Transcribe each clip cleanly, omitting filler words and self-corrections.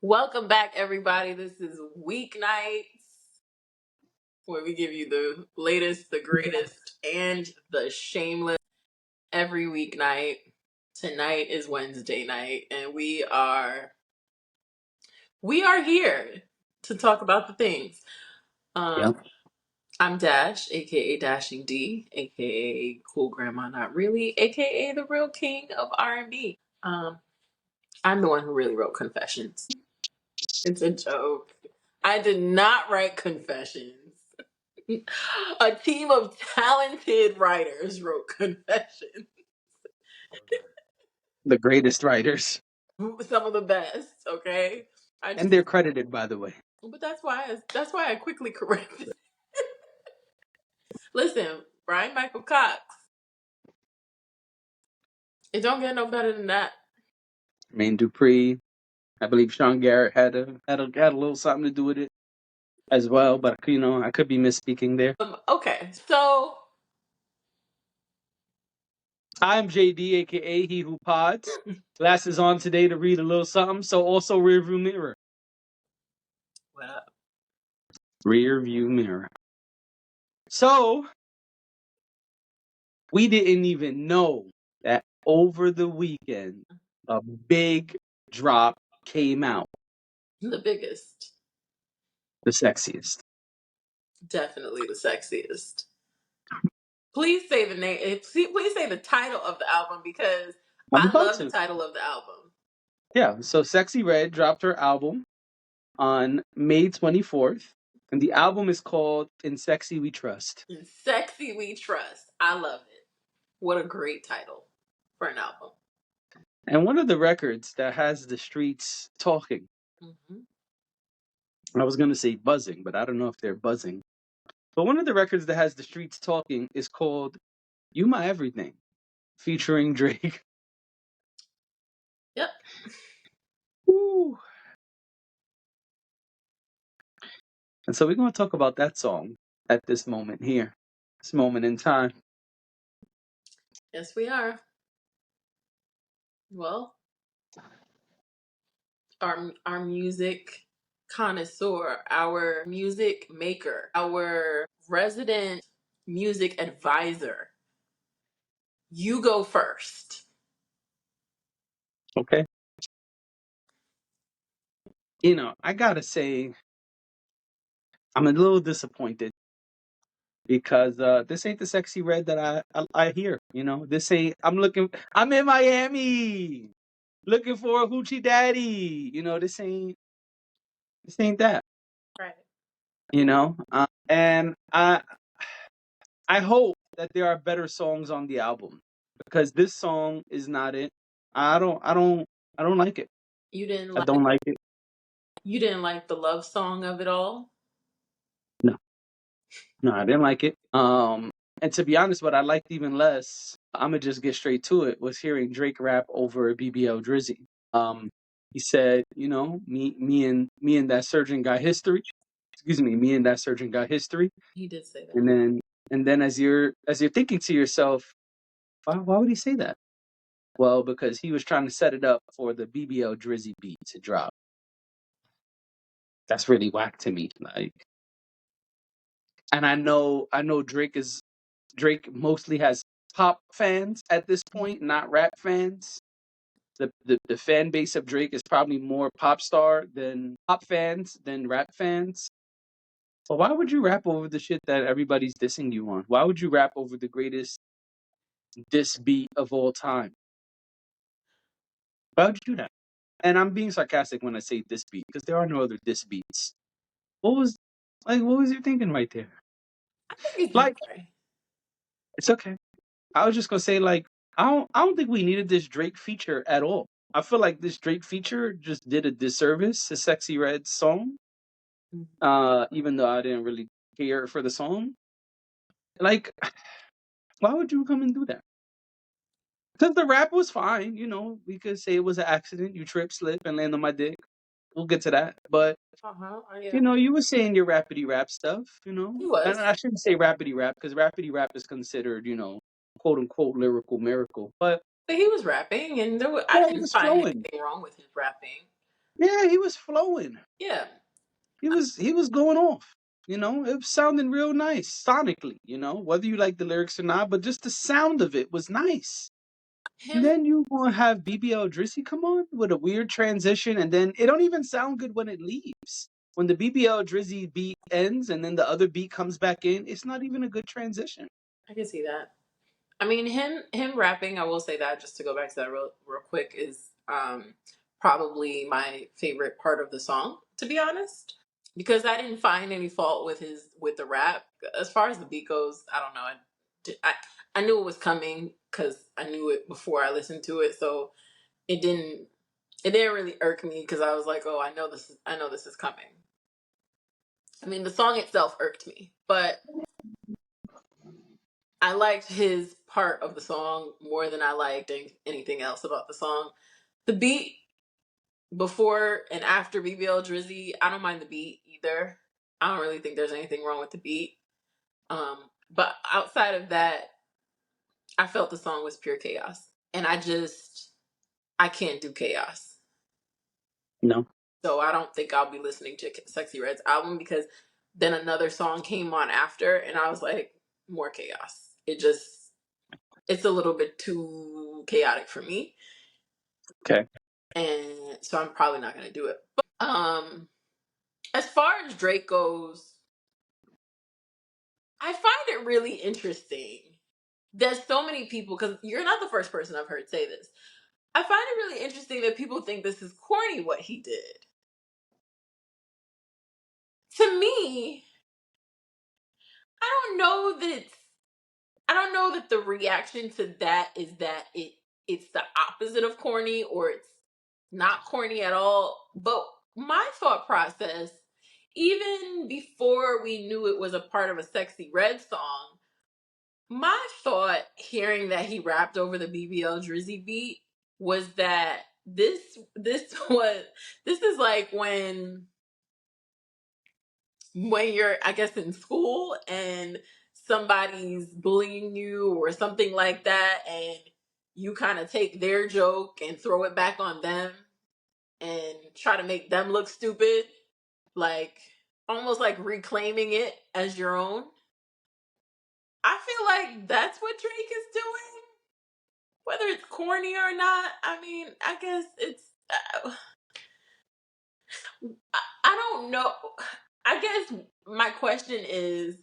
Welcome back, everybody. This is Weeknights, where we give you the latest, the greatest, and the shameless every weeknight. Tonight is Wednesday night, and we are here to talk about the things. Yeah. I'm Dash, aka Dashing D, aka Cool Grandma Not Really, aka the real king of R&B. I'm the one who really wrote Confessions. It's a joke. I did not write Confessions. A team of talented writers wrote Confessions. The greatest writers. Some of the best, okay? And they're credited, by the way. But that's why I quickly corrected. Listen, Brian Michael Cox. It don't get no better than that. Jermaine Dupri. I believe Sean Garrett had a little something to do with it as well, but I could be misspeaking there. Okay, so I'm JD, aka He Who Pods. Glasses on today to read a little something, so also rear view mirror. what up? Rear view mirror. So we didn't even know that over the weekend a big drop came out. The biggest, The sexiest. definitely the sexiest. Please say the name. Please say the title of the album because I'm I about love the to. title of the album. Yeah, so Sexyy Red dropped her album on May 24th, and the album is called In Sexy We Trust. In Sexy We Trust. I love it. What a great title for an album. And one of the records that has the streets talking. Mm-hmm. I was going to say buzzing, but I don't know if they're buzzing. But one of the records that has the streets talking is called You My Everything, featuring Drake. Yep. Woo. And so we're going to talk about that song at this moment here, this moment in time. Yes, we are. Well, our music connoisseur, our music maker, our resident music advisor. You go first. Okay. I got to say, I'm a little disappointed because this ain't the Sexy Red that I hear. This ain't. I'm in Miami, looking for a hoochie daddy. This ain't that. Right. And I hope that there are better songs on the album because this song is not it. I don't like it. You didn't I like don't like it. you didn't like the love song of it all? No, no, I didn't like it. And to be honest, what I liked even less, I'm gonna just get straight to it, was hearing Drake rap over BBL Drizzy. He said, me and that surgeon got history. Excuse me, me and that surgeon got history. He did say that. And then as you're thinking to yourself, why would he say that? Well, because he was trying to set it up for the BBL Drizzy beat to drop. That's really whack to me. And I know Drake mostly has pop fans at this point, not rap fans. The fan base of Drake is probably more pop fans than rap fans. But why would you rap over the shit that everybody's dissing you on? Why would you rap over the greatest diss beat of all time? Why would you do that? And I'm being sarcastic when I say diss beat because there are no other diss beats. What was you thinking right there? I think it's Like, okay. it's okay. I was just gonna say, I don't think we needed this Drake feature at all. I feel like this Drake feature just did a disservice to Sexy Red's song. Even though I didn't really care for the song. Like, why would you come and do that? Because the rap was fine, we could say it was an accident. You trip, slip, and land on my dick. We'll get to that. But Yeah. you were saying your rapidy rap stuff, He was. and I shouldn't say rapidy rap because rapidy rap is considered, quote unquote lyrical miracle. But But he was rapping, and I yeah, he didn't was find flowing. anything wrong with his rapping. Yeah, he was flowing. Yeah. He was going off. It was sounding real nice sonically. Whether you like the lyrics or not, but just the sound of it was nice. And Him, then you gonna have BBL Drizzy come on with a weird transition, and then it don't even sound good when it leaves. When the BBL Drizzy beat ends and then the other beat comes back in, it's not even a good transition. I can see that. I mean, him rapping. I will say that, just to go back to that real quick, is probably my favorite part of the song, to be honest, because I didn't find any fault with the rap. As far as the beat goes, I don't know. I knew it was coming because I knew it before I listened to it, so it didn't it didn't really irk me because I was like, oh, I know this is coming. I mean, the song itself irked me, but I liked his part of the song more than I liked anything else about the song. The beat before and after BBL Drizzy, I don't mind the beat either. I don't really think there's anything wrong with the beat. But outside of that, I felt the song was pure chaos, and I can't do chaos. No. So I don't think I'll be listening to Sexyy Red's album because then another song came on after, and I was like, more chaos. It's a little bit too chaotic for me, Okay. and so I'm probably not gonna do it. But as far as Drake goes, I find it really interesting. There's so many people, because you're not the first person I've heard say this. I find it really interesting that people think this is corny what he did. To me, I don't know that it's I don't know that the reaction to that is that it's the opposite of corny or it's not corny at all. But my thought process, even before we knew it was a part of a Sexy Red song, my thought hearing that he rapped over the BBL Drizzy beat was that this is like when you're, I guess, in school and somebody's bullying you or something like that, and you kind of take their joke and throw it back on them and try to make them look stupid, like almost like reclaiming it as your own. I feel like that's what Drake is doing, whether it's corny or not. I mean, I guess it's. I don't know. I guess my question is,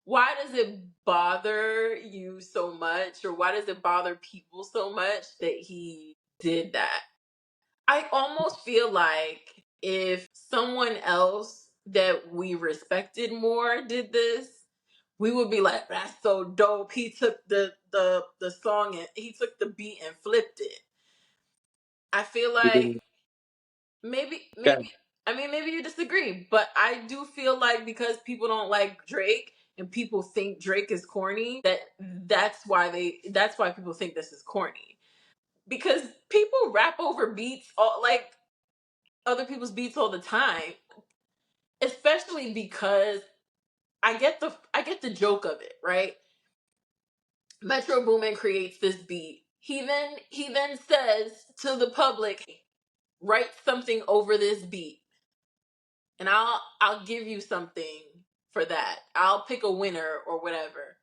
why does it bother you so much, or why does it bother people so much that he did that? I almost feel like if someone else that we respected more did this, we would be like, "That's so dope." He took the song and he took the beat and flipped it. I feel He like didn't. maybe Okay. I mean, maybe you disagree, but I do feel like because people don't like Drake and people think Drake is corny, that's why people think this is corny. Because people rap over beats like other people's beats all the time, especially because I get the joke of it, right? Metro Boomin creates this beat. He then says to the public, write something over this beat and I'll give you something for that. I'll pick a winner or whatever.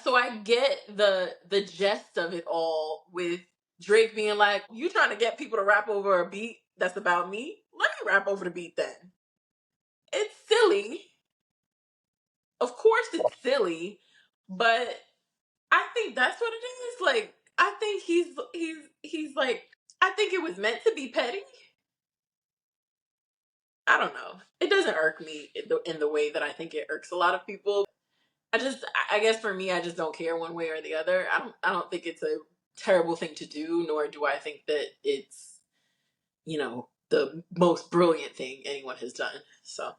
So I get the gist of it all with Drake being like, "You trying to get people to rap over a beat that's about me? Let me rap over the beat then." It's silly. Of course it's silly, but I think that's what it is. Like I think he's like I think it was meant to be petty. I don't know. It doesn't irk me in the way that I think it irks a lot of people. I guess for me, I just don't care one way or the other. I don't think it's a terrible thing to do, nor do I think that it's, the most brilliant thing anyone has done. So,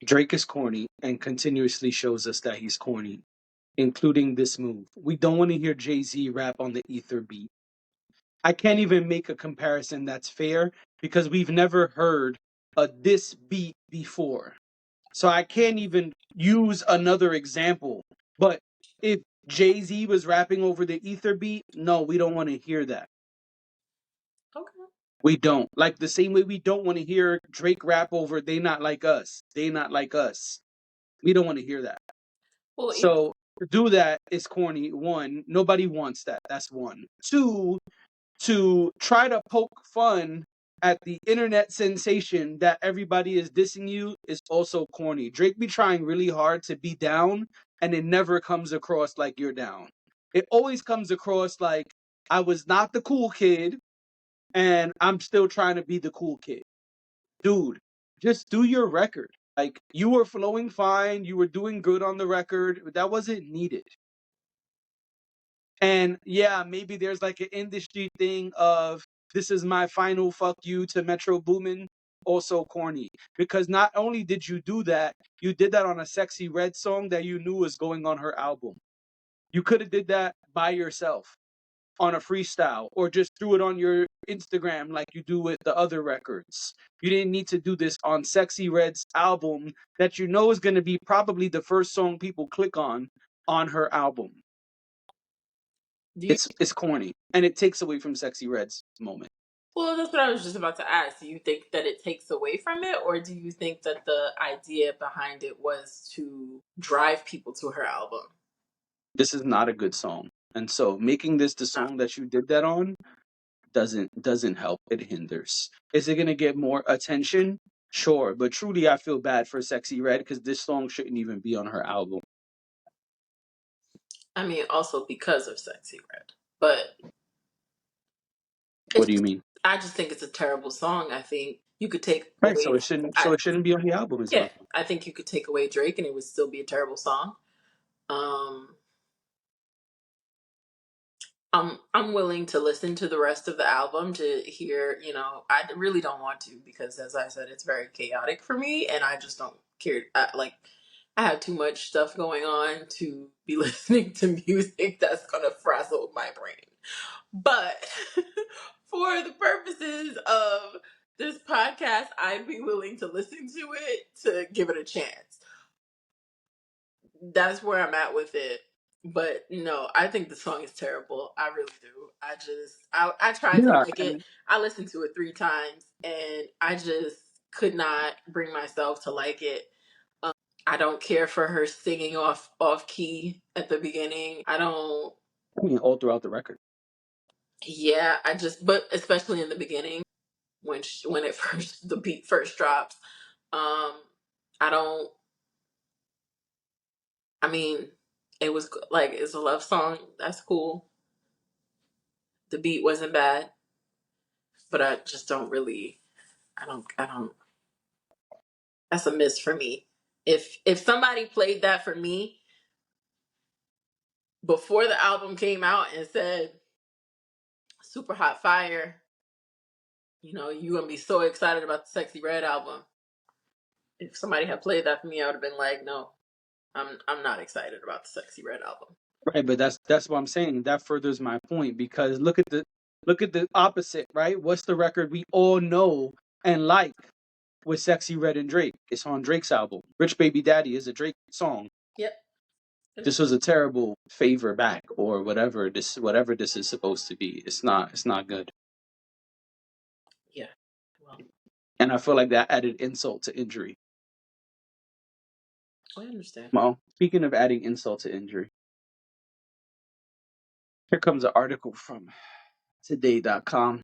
Drake is corny and continuously shows us that he's corny, including this move. We don't want to hear Jay-Z rap on the ether beat. I can't even make a comparison that's fair because we've never heard a this beat before. So I can't even use another example. But if Jay-Z was rapping over the ether beat, no, we don't want to hear that. okay. We don't. Like the same way we don't want to hear Drake rap over "They Not Like Us." They not like us. We don't want to hear that. Well, even, So to do that is corny. One, nobody wants that. That's one. Two, to try to poke fun at the internet sensation that everybody is dissing you is also corny. Drake be trying really hard to be down, and it never comes across like you're down. It always comes across like I was not the cool kid, and I'm still trying to be the cool kid. Dude, just do your record. Like, you were flowing fine, you were doing good on the record. That wasn't needed. And yeah, maybe there's like an industry thing of this is my final fuck you to Metro Boomin. Also corny. Because not only did you do that, you did that on a Sexy Red song that you knew was going on her album. You could have did that by yourself on a freestyle or just threw it on your Instagram like you do with the other records. You didn't need to do this on Sexy Red's album that you know is going to be probably the first song people click on her album. do you? It's corny and it takes away from Sexy Red's moment. Well, that's what I was just about to ask. Do you think that it takes away from it, or do you think that the idea behind it was to drive people to her album? This is not a good song. And so making this the song that you did that on doesn't help. It hinders. Is it gonna get more attention? Sure, but truly I feel bad for Sexy Red because this song shouldn't even be on her album. I mean, also because of Sexy Red, but What it's do you mean? I just think it's a terrible song. I think you could take Right, away. so it shouldn't be on the album is Yeah, my point. I think you could take away Drake and it would still be a terrible song. Um, I'm willing to listen to the rest of the album to hear. I really don't want to because, as I said, it's very chaotic for me, and I just don't care. I have too much stuff going on to be listening to music that's gonna frazzle my brain. But for the purposes of this podcast, I'd be willing to listen to it to give it a chance. That's where I'm at with it. But no, I think the song is terrible. I really do. I tried to Yeah, like it. and I listened to it 3 times and I just could not bring myself to like it. I don't care for her singing off key at the beginning. I don't. I mean all throughout the record. Yeah, but especially in the beginning when it first the beat first drops. Um, I don't. I mean, it was like it's a love song. That's cool. The beat wasn't bad, but I just don't really. I don't. That's a miss for me. If somebody played that for me before the album came out and said "Super Hot Fire," you gonna be so excited about the Sexy Red album. If somebody had played that for me, I would have been like, no, I'm not excited about the Sexy Red album. Right, but that's what I'm saying. That furthers my point because look at the opposite, right? What's the record we all know and like with Sexy Red and Drake? It's on Drake's album. Rich Baby Daddy is a Drake song. Yep. This was a terrible favor back or whatever this is supposed to be. It's not good. Yeah. Well, And I feel like that added insult to injury. I understand. Well, speaking of adding insult to injury, here comes an article from today.com.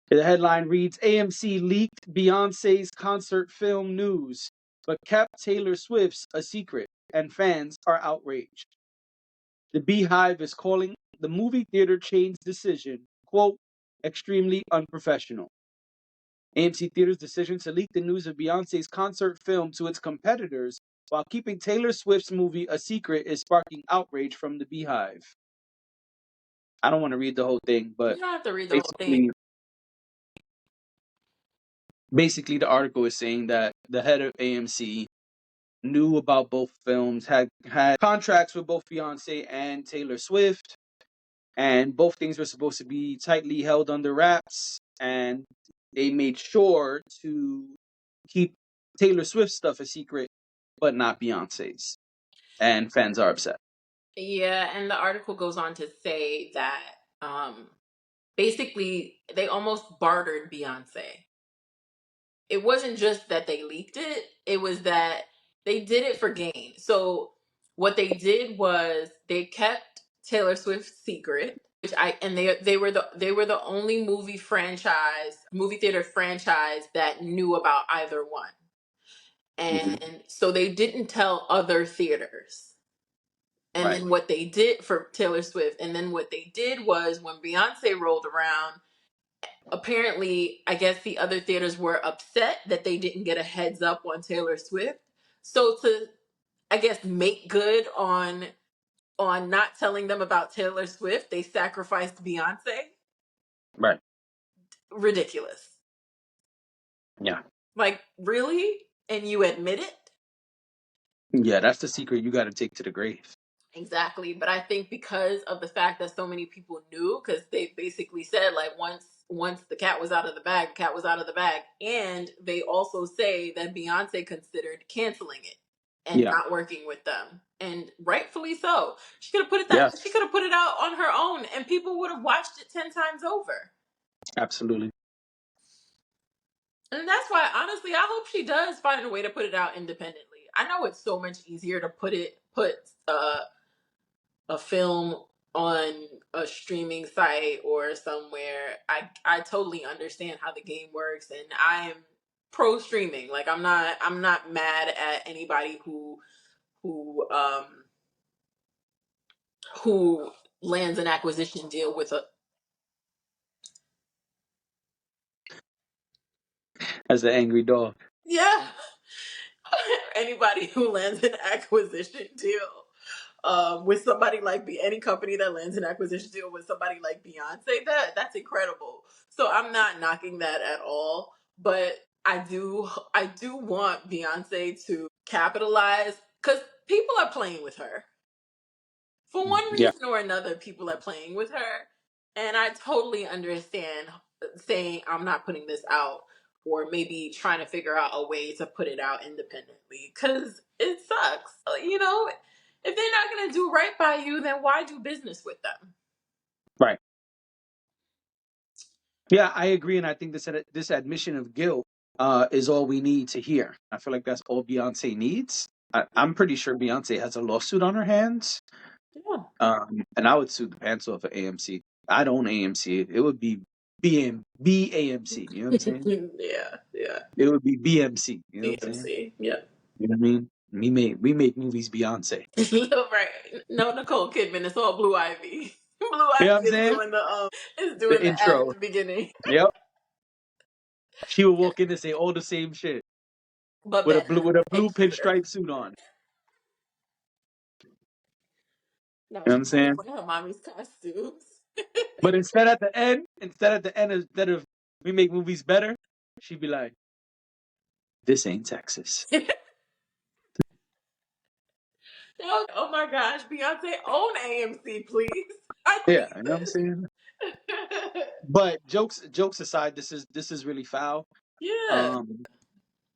The headline reads AMC leaked Beyonce's concert film news, but kept Taylor Swift's a secret, and fans are outraged. The Beehive is calling the movie theater chain's decision, quote, extremely unprofessional. AMC Theater's decision to leak the news of Beyonce's concert film to its competitors while keeping Taylor Swift's movie a secret is sparking outrage from the Beehive. I don't want to read the whole thing, but You don't have to read the whole thing. basically basically the article is saying that the head of AMC knew about both films, had contracts with both Beyonce and Taylor Swift, and both things were supposed to be tightly held under wraps, and they made sure to keep Taylor Swift's stuff a secret, but not Beyonce's. And fans are upset. Yeah, and the article goes on to say that basically they almost bartered Beyonce. It wasn't just that they leaked it, it was that they did it for gain. So what they did was they kept Taylor Swift's secret, which I and they were the only movie theater franchise that knew about either one. Hmm. And so they didn't tell other theaters. And Right. then what they did for Taylor Swift, and then what they did was when Beyonce rolled around, apparently, I guess the other theaters were upset that they didn't get a heads up on Taylor Swift. So to, I guess, make good on not telling them about Taylor Swift, they sacrificed Beyonce. Right. Ridiculous. Yeah. Like, really? And you admit it? Yeah, that's the secret you got to take to the grave. Exactly. But I think because of the fact that so many people knew, because they basically said like once the cat was out of the bag, the cat was out of the bag. And they also say that Beyonce considered canceling it and Yeah. not working with them. And rightfully so. Yeah. She could have put it out on her own and people would have watched it 10 times over. Absolutely. And that's why honestly I hope she does find a way to put it out independently. I know it's so much easier to put a film on a streaming site or somewhere. I totally understand how the game works and I am pro streaming. Like I'm not mad at anybody who um who lands an acquisition deal with a As the angry dog. yeah. Anybody who lands an acquisition deal with somebody like any company that lands an acquisition deal with somebody like Beyonce, that's incredible. So I'm not knocking that at all, but I do want Beyonce to capitalize because people are playing with her for one Yeah. reason or another. People are playing with her, and I totally understand saying I'm not putting this out or maybe trying to figure out a way to put it out independently because it sucks. You know, if they're not going to do right by you, then why do business with them? Right. Yeah, I agree, and I think this admission of guilt is all we need to hear. I feel like that's all Beyonce needs. I'm pretty sure Beyonce has a lawsuit on her hands, Yeah. and I would sue the pants off of AMC. I'd own AMC. It would be BAMC. You know what I'm saying? Yeah, yeah. It would be BMC. You know what I'm saying? AMC. Yeah. You know what I mean? We make movies Beyonce. Right. No, Nicole Kidman. It's all Blue Ivy. Blue You know what Ivy I'm saying? is The doing the ad at intro. the beginning. Yep. She would walk in and say all the same shit But with a better blue and cuter. pinstripe suit on. No, You know what she I'm has saying? one of her mommy's costumes. But instead at the end, we make movies better, she'd be like, "This ain't Texas." Oh my gosh, Beyonce own AMC, please. I Yeah, need you know what I'm this. saying? But jokes aside, this is really foul. Yeah. Um,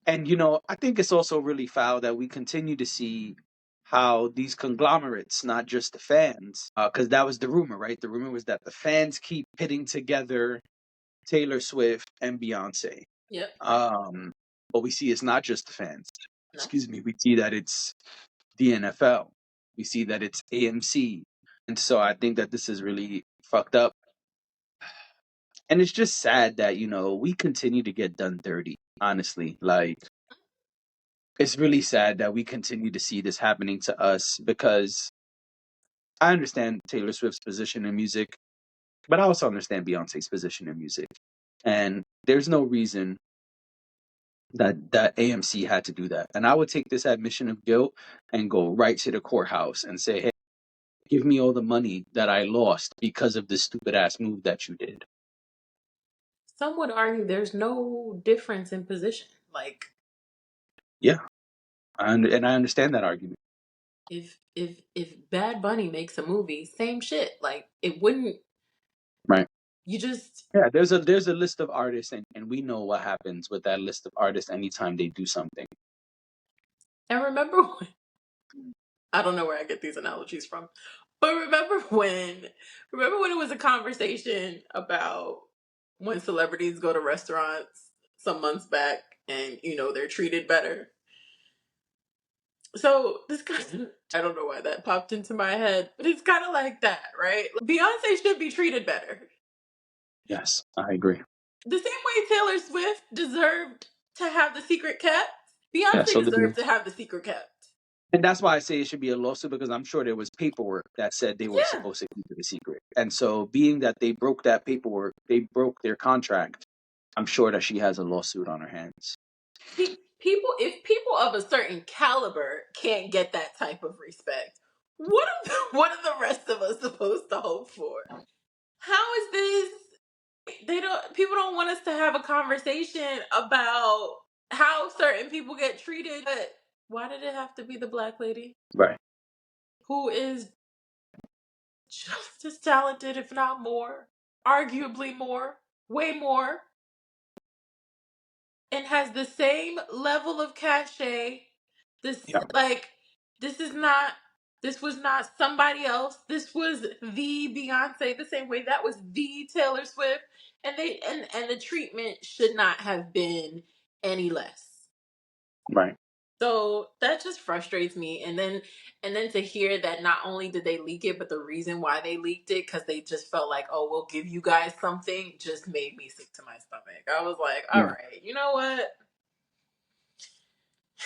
and I think it's also really foul that we continue to see how these conglomerates, not just the fans, because that was the rumor, right? The rumor was that the fans keep pitting together Taylor Swift and Beyonce. Yep. Um, but we see it's not just the fans. No. Excuse me. We see that it's the NFL. We see that it's AMC. And so I think that this is really fucked up. And it's just sad that, we continue to get done dirty, honestly. Like, it's really sad that we continue to see this happening to us because I understand Taylor Swift's position in music, but I also understand Beyonce's position in music. And there's no reason that AMC had to do that. And I would take this admission of guilt and go right to the courthouse and say, hey, give me all the money that I lost because of this stupid ass move that you did. Some would argue there's no difference in position. Like Yeah. And I understand that argument. if Bad Bunny makes a movie, same shit. Like it wouldn't Right. you just Yeah, there's a list of artists and we know what happens with that list of artists anytime they do something. and remember when I don't know where I get these analogies from. But remember when it was a conversation about when celebrities go to restaurants some months back and they're treated better. So this kind of, I don't know why that popped into my head, but it's kind of like that, right? Beyonce should be treated better. Yes, I agree. The same way Taylor Swift deserved to have the secret kept, Yeah, Beyonce so the deserved to have the secret kept. and that's why I say it should be a lawsuit because I'm sure there was paperwork that said they were Yeah. supposed to keep it a secret. And so, being that they broke that paperwork, they broke their contract. I'm sure that she has a lawsuit on her hands. If people of a certain caliber can't get that type of respect, what are the rest of us supposed to hope for? How is this? People don't want us to have a conversation about how certain people get treated. But why did it have to be the black lady Right. who is just as talented, if not more, arguably more, way more, and has the same level of cachet? This Yeah. like this is not this was not somebody else. This was the Beyonce, the same way that was the Taylor Swift. And the treatment should not have been any less. Right. So that just frustrates me. And then to hear that not only did they leak it, but the reason why they leaked it, because they just felt like, oh, we'll give you guys something, just made me sick to my stomach. I was like, all Yeah. right, you know what?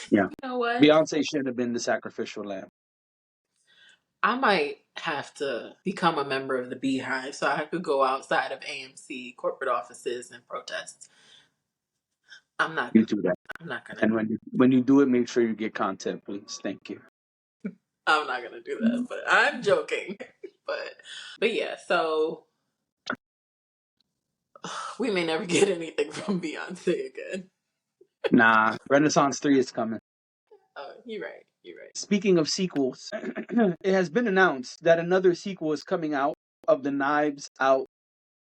Yeah. You know what? Beyonce should have been the sacrificial lamb. I might have to become a member of the Beehive so I could go outside of AMC corporate offices and protest. I'm not You gonna. do that. I'm not gonna. And when you do it, make sure you get content, please. Thank you. I'm not gonna do that. But I'm joking. But yeah. So we may never get anything from Beyonce again. Nah, Renaissance 3 is coming. Oh, you're right. You're right. Speaking of sequels, it has been announced that another sequel is coming out of the Knives Out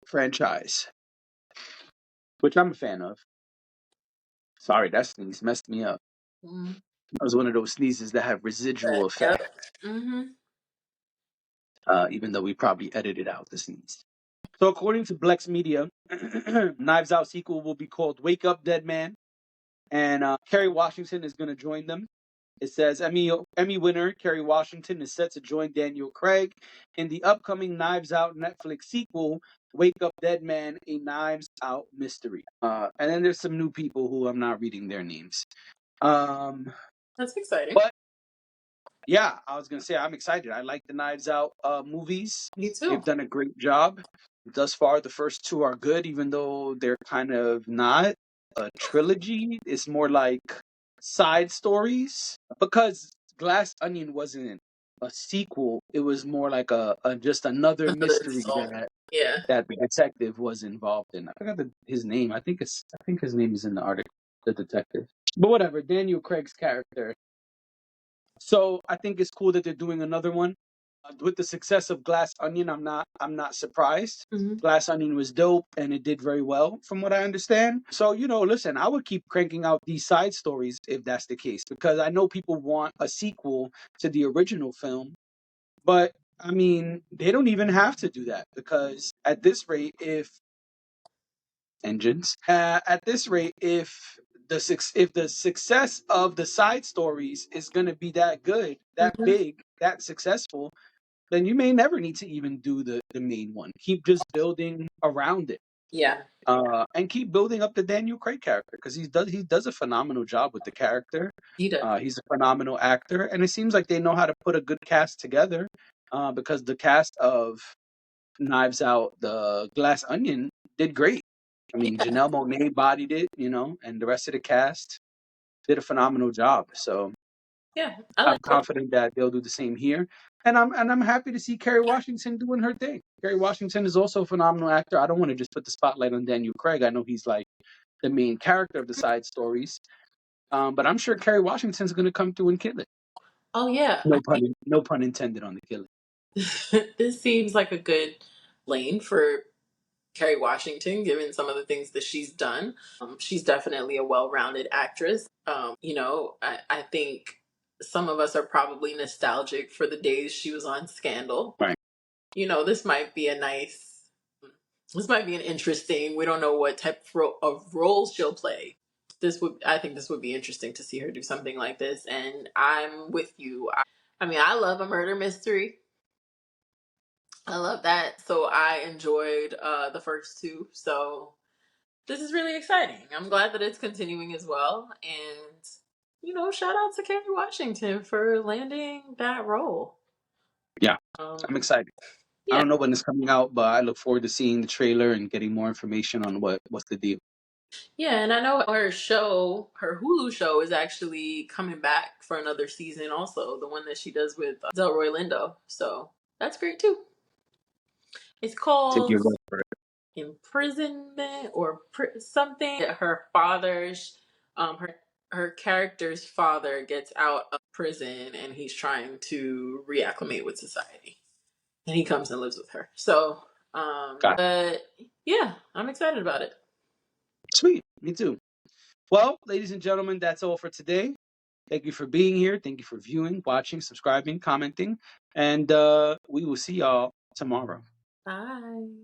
franchise, which I'm a fan of. Sorry, that sneeze messed me up. Mm-hmm. That was one of those sneezes that have residual Yep. effect, Mm-hmm. even though we probably edited out the sneeze. So, according to Blex Media, Knives Out sequel will be called Wake Up Dead Man, and Kerry Washington is going to join them. It says Emmy winner Kerry Washington is set to join Daniel Craig in the upcoming Knives Out Netflix sequel, Wake Up Dead Man, a Knives Out mystery. And then there's some new people who I'm not reading their names. That's exciting. But yeah, I was gonna say I'm excited. I like the Knives Out movies. Me They've too. done a great job. Thus far, the first two are good, even though they're kind of not a trilogy. It's more like side stories. Because Glass Onion wasn't a sequel. It was more like a just another Another mystery installment. that Yeah. the detective was involved in. I forgot his name. I think his name is in the article. The detective. But whatever. Daniel Craig's character. So I think it's cool that they're doing another one. With the success of Glass Onion, I'm not surprised. Mm-hmm. Glass Onion was dope and it did very well from what I understand. So, listen, I would keep cranking out these side stories if that's the case because I know people want a sequel to the original film, but I mean, they don't even have to do that because at this rate if if the success of the side stories is going to be that good, that Mm-hmm. big, that successful, then you may never need to even do the main one. Keep just building around it. Yeah. And keep building up the Daniel Craig character because he does a phenomenal job with the character. He does. He's a phenomenal actor, and it seems like they know how to put a good cast together. Because the cast of Knives Out, the Glass Onion, did great. I mean, Yeah. Janelle Monáe bodied it, and the rest of the cast did a phenomenal job. So Yeah. I I'm like it. confident that they'll do the same here. And I'm happy to see Kerry Washington doing her thing. Kerry Washington is also a phenomenal actor. I don't want to just put the spotlight on Daniel Craig. I know he's like the main character of the side stories. But I'm sure Kerry Washington's gonna come through and kill it. Oh yeah. No pun intended on the killing. This seems like a good lane for Kerry Washington, given some of the things that she's done. She's definitely a well-rounded actress. I think some of us are probably nostalgic for the days she was on Scandal. Right. This might be this might be an interesting, we don't know what type of role she'll play. I think this would be interesting to see her do something like this. And I'm with you. I mean, I love a murder mystery. I love that. So I enjoyed the first two. So this is really exciting. I'm glad that it's continuing as well. And, shout out to Kerry Washington for landing that role. Yeah, I'm excited. I Yeah. don't know when it's coming out, but I look forward to seeing the trailer and getting more information on what's the deal. Yeah, and I know her Hulu show is actually coming back for another season also, the one that she does with Delroy Lindo. So that's great too. It's Take called your word for it. Imprisonment or something. Her father's, her character's father gets out of prison and he's trying to reacclimate with society. And he comes and lives with her. So, Got it. but yeah, I'm excited about it. Sweet. Me too. Well, ladies and gentlemen, that's all for today. Thank you for being here. Thank you for viewing, watching, subscribing, commenting. And we will see y'all tomorrow. Bye.